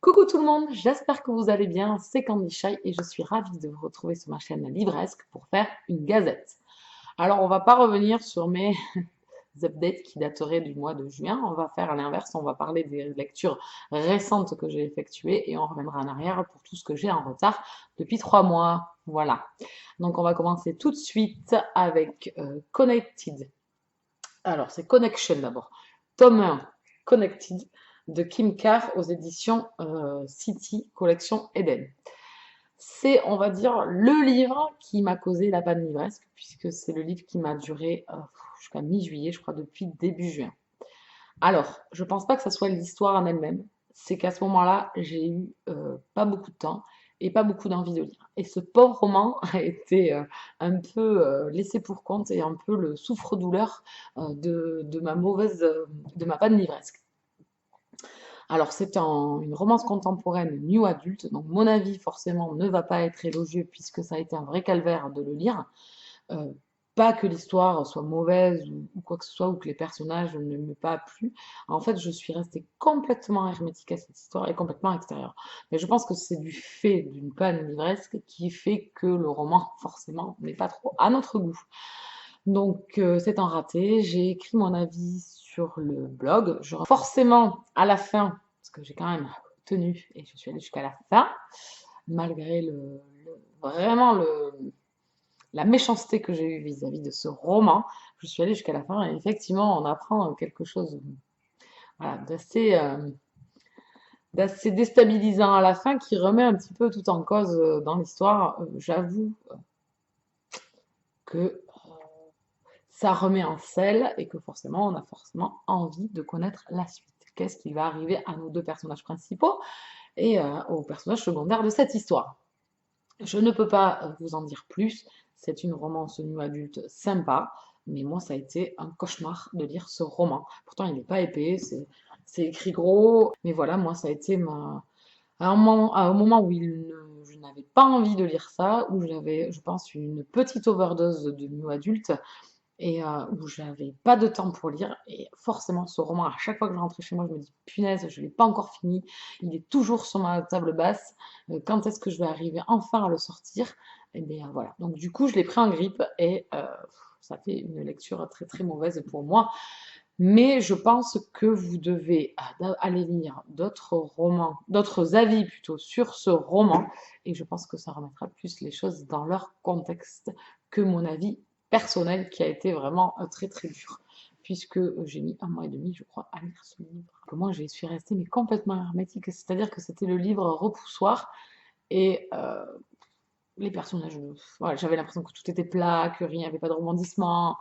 Coucou tout le monde, j'espère que vous allez bien, c'est Candy Shy et je suis ravie de vous retrouver sur ma chaîne Livresque pour faire une gazette. Alors on va pas revenir sur mes updates qui dateraient du mois de juin, on va faire à l'inverse, on va parler des lectures récentes que j'ai effectuées et on reviendra en arrière pour tout ce que j'ai en retard depuis 3 mois. Voilà. Donc on va commencer tout de suite avec Connected. Alors c'est Connection d'abord. Tome 1, Connected de Kim Carr aux éditions City, collection Eden. C'est, on va dire, le livre qui m'a causé la panne livresque, puisque c'est le livre qui m'a duré jusqu'à mi-juillet, je crois, depuis début juin. Alors, je pense pas que ça soit l'histoire en elle-même, c'est qu'à ce moment-là, j'ai eu pas beaucoup de temps et pas beaucoup d'envie de lire. Et ce pauvre roman a été un peu laissé pour compte et un peu le souffre-douleur de ma panne livresque. Alors, c'est une romance contemporaine new adulte, donc mon avis forcément ne va pas être élogieux puisque ça a été un vrai calvaire de le lire. Euh, Pas que l'histoire soit mauvaise ou quoi que ce soit, ou que les personnages ne m'aient pas plu. En fait, je suis restée complètement hermétique à cette histoire et complètement extérieure. Mais je pense que c'est du fait d'une panne livresque qui fait que le roman, forcément, n'est pas trop à notre goût. Donc, c'est un raté. J'ai écrit mon avis sur le blog. Forcément, à la fin, parce que j'ai quand même tenu et je suis allée jusqu'à la fin, malgré vraiment la méchanceté que j'ai eue vis-à-vis de ce roman, je suis allée jusqu'à la fin et effectivement, on apprend quelque chose voilà, d'assez déstabilisant à la fin qui remet un petit peu tout en cause dans l'histoire. J'avoue que ça remet en selle et que forcément, on a forcément envie de connaître la suite. Qu'est-ce qui va arriver à nos deux personnages principaux et aux personnages secondaires de cette histoire. Je ne peux pas vous en dire plus. C'est une romance new adulte sympa, mais moi, ça a été un cauchemar de lire ce roman. Pourtant, il n'est pas épais, c'est écrit gros, mais voilà, moi, ça a été à un moment où je n'avais pas envie de lire ça, où j'avais, je pense, une petite overdose de new adulte et où j'avais pas de temps pour lire. Et forcément, ce roman, à chaque fois que je rentrais chez moi, je me dis, punaise, je l'ai pas encore fini. Il est toujours sur ma table basse. Quand est-ce que je vais arriver enfin à le sortir? Et bien voilà. Donc du coup, je l'ai pris en grippe et ça fait une lecture très très mauvaise pour moi. Mais je pense que vous devez aller lire d'autres romans, d'autres avis plutôt sur ce roman, et je pense que ça remettra plus les choses dans leur contexte que mon avis personnel qui a été vraiment très très dur, puisque j'ai mis 1 mois et demi, je crois, à lire ce livre. Que moi, je suis restée mais complètement hermétique, c'est-à-dire que c'était le livre repoussoir, et les personnages, voilà, j'avais l'impression que tout était plat, que rien, n'y avait pas de rebondissement,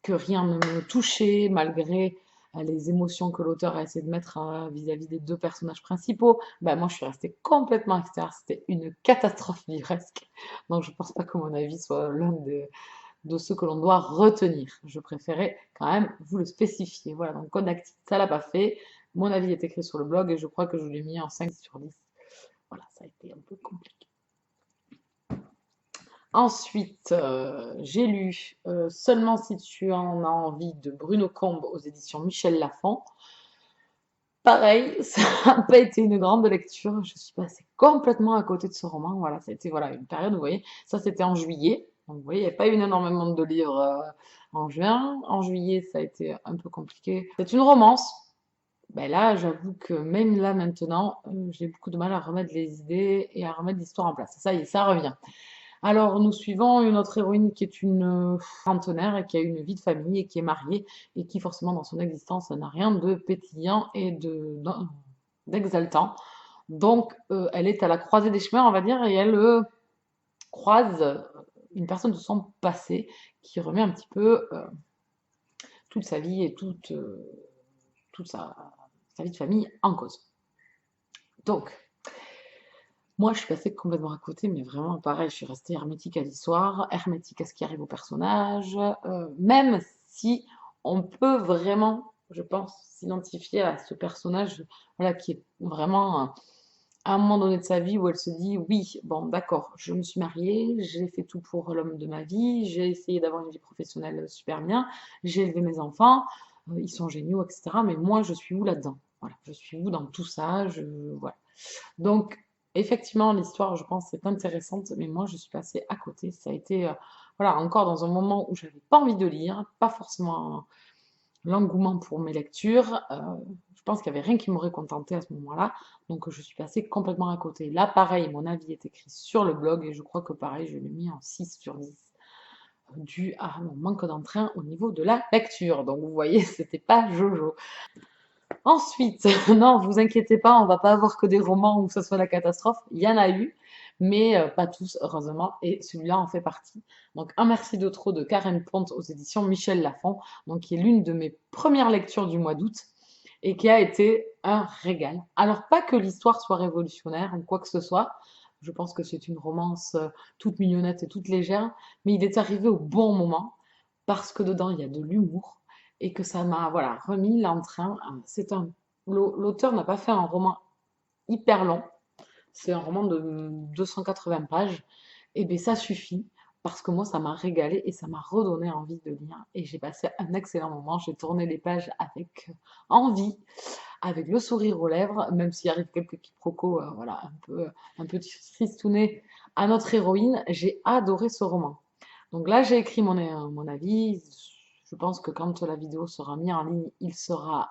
que rien ne me touchait, malgré les émotions que l'auteur a essayé de mettre vis-à-vis des deux personnages principaux. Ben, moi, je suis restée complètement extérieure. C'était une catastrophe livresque. Donc, je pense pas que mon avis soit l'un de ceux que l'on doit retenir. Je préférais quand même vous le spécifier. Voilà, donc Code Active, ça l'a pas fait. Mon avis est écrit sur le blog et je crois que je l'ai mis en 5 sur 10. Voilà, ça a été un peu compliqué. Ensuite, j'ai lu Seulement si tu en as envie de Bruno Combe aux éditions Michel Lafon. Pareil, ça n'a pas été une grande lecture. Je suis passée complètement à côté de ce roman. Voilà, ça a été voilà, une période, vous voyez, ça c'était en juillet. Donc, vous voyez, il n'y a pas eu énormément de livres en juin. En juillet, ça a été un peu compliqué. C'est une romance. Ben là, j'avoue que même là maintenant, j'ai beaucoup de mal à remettre les idées et à remettre l'histoire en place. Ça y est, ça revient. Alors, nous suivons une autre héroïne qui est une trentenaire et qui a une vie de famille et qui est mariée et qui, forcément, dans son existence, n'a rien de pétillant et d'exaltant. Donc, elle est à la croisée des chemins, on va dire, et elle croise une personne de son passé qui remet un petit peu toute sa vie et toute sa vie de famille en cause. Donc, moi, je suis passée complètement à côté, mais vraiment pareil, je suis restée hermétique à l'histoire, hermétique à ce qui arrive au personnage, même si on peut vraiment, je pense, s'identifier à ce personnage, voilà, qui est vraiment à un moment donné de sa vie où elle se dit, oui, bon, d'accord, je me suis mariée, j'ai fait tout pour l'homme de ma vie, j'ai essayé d'avoir une vie professionnelle super bien, j'ai élevé mes enfants, ils sont géniaux, etc. Mais moi, je suis où là-dedans? Voilà, je suis où dans tout ça? Voilà. Donc, effectivement, l'histoire, je pense, est intéressante, mais moi, je suis passée à côté. Ça a été, voilà, encore dans un moment où j'avais pas envie de lire, pas forcément l'engouement pour mes lectures. Je pense qu'il n'y avait rien qui m'aurait contentée à ce moment-là, donc je suis passée complètement à côté. Là, pareil, mon avis est écrit sur le blog et je crois que pareil, je l'ai mis en 6 sur 10, dû à mon manque d'entrain au niveau de la lecture. Donc vous voyez, c'était pas Jojo. Ensuite, non, vous inquiétez pas, on va pas avoir que des romans où ce soit la catastrophe. Il y en a eu, mais pas tous, heureusement, et celui-là en fait partie. Donc, Un merci de trop de Karen Ponte aux éditions Michel Lafon, donc qui est l'une de mes premières lectures du mois d'août et qui a été un régal. Alors, pas que l'histoire soit révolutionnaire ou quoi que ce soit, je pense que c'est une romance toute mignonnette et toute légère, mais il est arrivé au bon moment parce que dedans il y a de l'humour et que ça m'a voilà, remis l'entrain. L'auteur n'a pas fait un roman hyper long, c'est un roman de 280 pages, et bien ça suffit parce que moi ça m'a régalé et ça m'a redonné envie de lire et j'ai passé un excellent moment. J'ai tourné les pages avec envie, avec le sourire aux lèvres, même s'il arrive quelques quiproquos, voilà, un peu tristounés à notre héroïne. J'ai adoré ce roman. Donc là, j'ai écrit mon avis. Je pense que quand la vidéo sera mise en ligne, il sera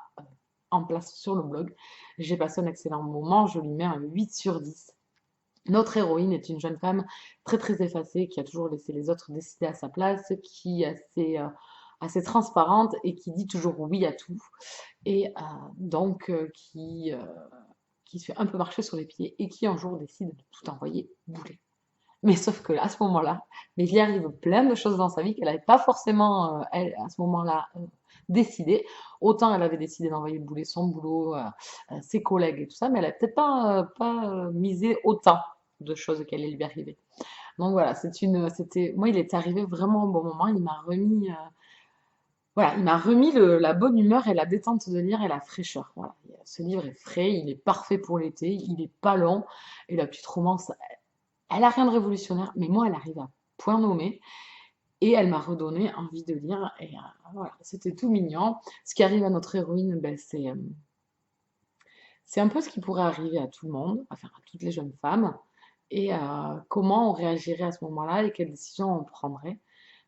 en place sur le blog. J'ai passé un excellent moment. Je lui mets un 8 sur 10. Notre héroïne est une jeune femme très très effacée qui a toujours laissé les autres décider à sa place, qui est assez transparente et qui dit toujours oui à tout. Et donc qui se fait un peu marcher sur les pieds et qui un jour décide de tout envoyer bouler. Mais sauf que à ce moment-là, mais il y arrive plein de choses dans sa vie qu'elle n'avait pas forcément, elle, à ce moment-là, décidé. Autant elle avait décidé d'envoyer bouler son boulot, ses collègues et tout ça, mais elle n'a peut-être pas misé autant de choses qui allaient lui arriver. Donc voilà, moi, il est arrivé vraiment au bon moment. Il m'a remis, voilà, il m'a remis la bonne humeur et la détente de lire et la fraîcheur. Voilà. Ce livre est frais, il est parfait pour l'été, il est pas long et la petite romance, elle a rien de révolutionnaire, mais moi, elle arrive à point nommé et elle m'a redonné envie de lire. Et voilà, c'était tout mignon. Ce qui arrive à notre héroïne, ben, c'est un peu ce qui pourrait arriver à tout le monde, enfin à toutes les jeunes femmes. Et comment on réagirait à ce moment-là et quelles décisions on prendrait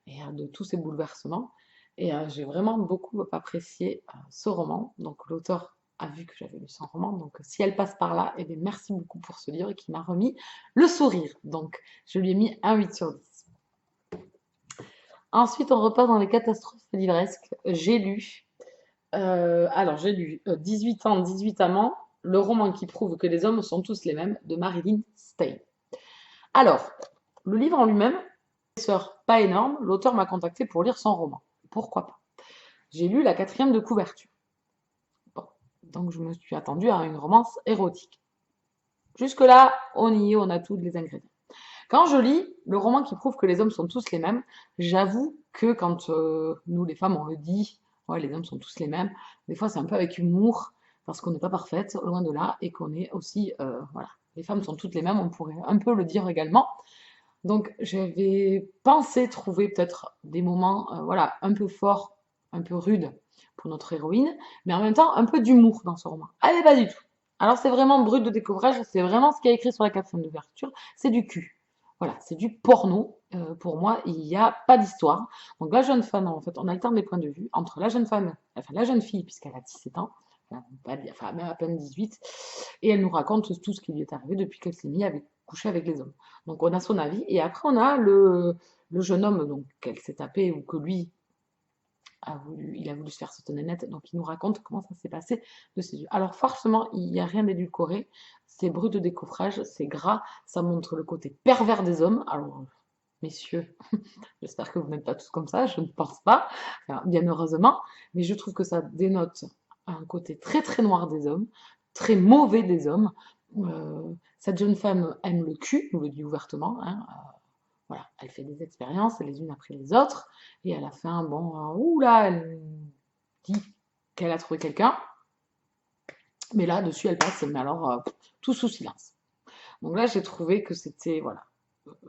et de tous ces bouleversements. Et j'ai vraiment beaucoup apprécié ce roman. Donc l'auteur a vu que j'avais lu son roman. Donc si elle passe par là, eh bien, merci beaucoup pour ce livre qui m'a remis le sourire. Donc je lui ai mis un 8 sur 10. Ensuite, on repart dans les catastrophes livresques. J'ai lu 18 ans, 18 amants, le roman qui prouve que les hommes sont tous les mêmes, de Marilyn Stein. Alors, le livre en lui-même, pas énorme, l'auteur m'a contacté pour lire son roman. Pourquoi pas? J'ai lu la 4e de couverture. Bon, donc je me suis attendue à une romance érotique. Jusque-là, on y est, on a tous les ingrédients. Quand je lis le roman qui prouve que les hommes sont tous les mêmes, j'avoue que quand nous, les femmes, on le dit, ouais, les hommes sont tous les mêmes, des fois c'est un peu avec humour, parce qu'on n'est pas parfaite, loin de là, et qu'on est aussi, voilà, les femmes sont toutes les mêmes, on pourrait un peu le dire également. Donc j'avais pensé trouver peut-être des moments voilà, un peu forts, un peu rudes pour notre héroïne, mais en même temps un peu d'humour dans ce roman. Ah mais pas du tout. Alors c'est vraiment brut de découvrage, c'est vraiment ce qui est écrit sur la 4e d'ouverture, c'est du cul. Voilà, c'est du porno. Pour moi, il n'y a pas d'histoire. Donc la jeune femme, en fait, on alterne les points de vue entre la jeune femme, enfin la jeune fille, puisqu'elle a 17 ans, enfin même à peine 18, et elle nous raconte tout ce qui lui est arrivé depuis qu'elle s'est mise à coucher avec les hommes. Donc on a son avis, et après on a le jeune homme donc qu'elle s'est tapé ou que lui il a voulu se faire sauter net, donc il nous raconte comment ça s'est passé de ses yeux. Alors forcément, il n'y a rien d'édulcoré, c'est brut de décoffrage, c'est gras, ça montre le côté pervers des hommes. Alors, messieurs, j'espère que vous n'êtes pas tous comme ça, je ne pense pas, enfin, bien heureusement, mais je trouve que ça dénote un côté très très noir des hommes, très mauvais des hommes. Cette jeune femme aime le cul, nous le dit ouvertement, hein, voilà, elle fait des expériences les unes après les autres, et à la fin, bon, oula, elle dit qu'elle a trouvé quelqu'un, mais là, dessus, elle passe, mais alors, tout sous silence. Donc là, j'ai trouvé que c'était, voilà,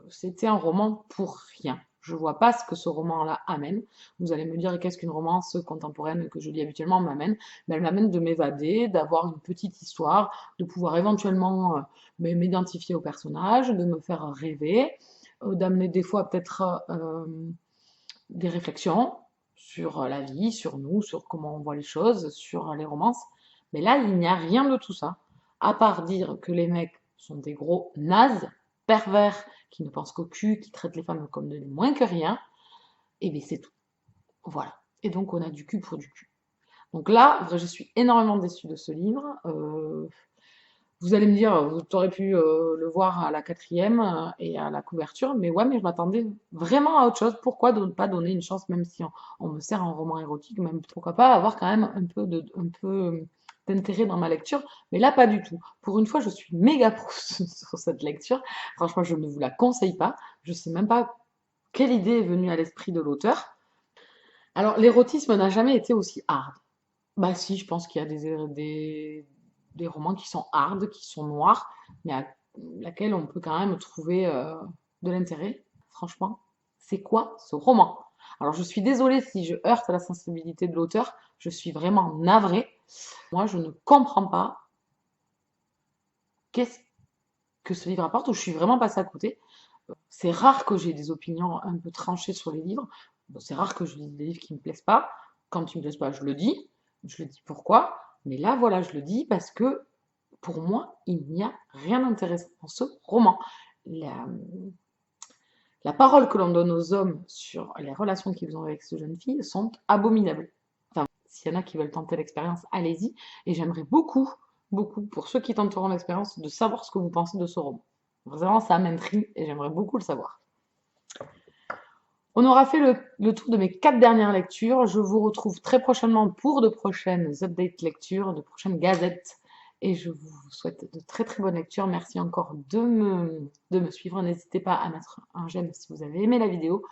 c'était un roman pour rien, Je vois pas ce que ce roman-là amène. Vous allez me dire qu'est-ce qu'une romance contemporaine que je lis habituellement m'amène. Mais elle m'amène de m'évader, d'avoir une petite histoire, de pouvoir éventuellement m'identifier au personnage, de me faire rêver, d'amener des fois peut-être des réflexions sur la vie, sur nous, sur comment on voit les choses, sur les romances. Mais là, il n'y a rien de tout ça, à part dire que les mecs sont des gros nazes, pervers, qui ne pensent qu'au cul, qui traitent les femmes comme de moins que rien, et bien c'est tout. Voilà. Et donc on a du cul pour du cul. Donc là, je suis énormément déçue de ce livre. Vous allez me dire, vous auriez pu le voir à la quatrième et à la couverture, mais ouais, mais je m'attendais vraiment à autre chose. Pourquoi ne pas donner une chance, même si on me sert un roman érotique, même pourquoi pas avoir quand même un peu d'intérêt dans ma lecture, mais là pas du tout. Pour une fois, je suis méga pro sur cette lecture. Franchement, je ne vous la conseille pas. Je sais même pas quelle idée est venue à l'esprit de l'auteur. Alors, l'érotisme n'a jamais été aussi hard. Bah si, je pense qu'il y a des romans qui sont hard, qui sont noirs, mais à laquelle on peut quand même trouver de l'intérêt. Franchement, c'est quoi ce roman? Alors je suis désolée si je heurte la sensibilité de l'auteur, je suis vraiment navrée. Moi, je ne comprends pas qu'est-ce que ce livre apporte, ou je suis vraiment passée à côté. C'est rare que j'ai des opinions un peu tranchées sur les livres. Bon, c'est rare que je lise des livres qui ne me plaisent pas. Quand ils ne me plaisent pas, je le dis pourquoi. Mais là, voilà, je le dis parce que pour moi, il n'y a rien d'intéressant dans ce roman. La, la parole que l'on donne aux hommes sur les relations qu'ils ont avec ces jeunes filles sont abominables. Enfin, s'il y en a qui veulent tenter l'expérience, allez-y. Et j'aimerais beaucoup, beaucoup, pour ceux qui tenteront l'expérience, de savoir ce que vous pensez de ce roman. Vraiment, ça m'intrigue et j'aimerais beaucoup le savoir. On aura fait le tour de mes 4 dernières lectures. Je vous retrouve très prochainement pour de prochaines updates lectures, de prochaines gazettes. Et je vous souhaite de très très bonnes lectures. Merci encore de me suivre. N'hésitez pas à mettre un j'aime si vous avez aimé la vidéo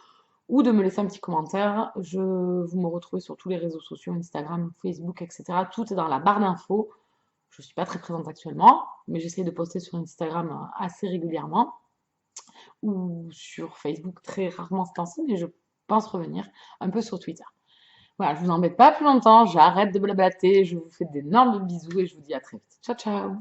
ou de me laisser un petit commentaire. Vous me retrouvez sur tous les réseaux sociaux, Instagram, Facebook, etc. Tout est dans la barre d'infos. Je ne suis pas très présente actuellement, mais j'essaie de poster sur Instagram assez régulièrement ou sur Facebook très rarement ce temps-ci, mais je pense revenir un peu sur Twitter. Voilà, je vous embête pas plus longtemps, j'arrête de blablater, je vous fais d'énormes bisous et je vous dis à très vite. Ciao ciao!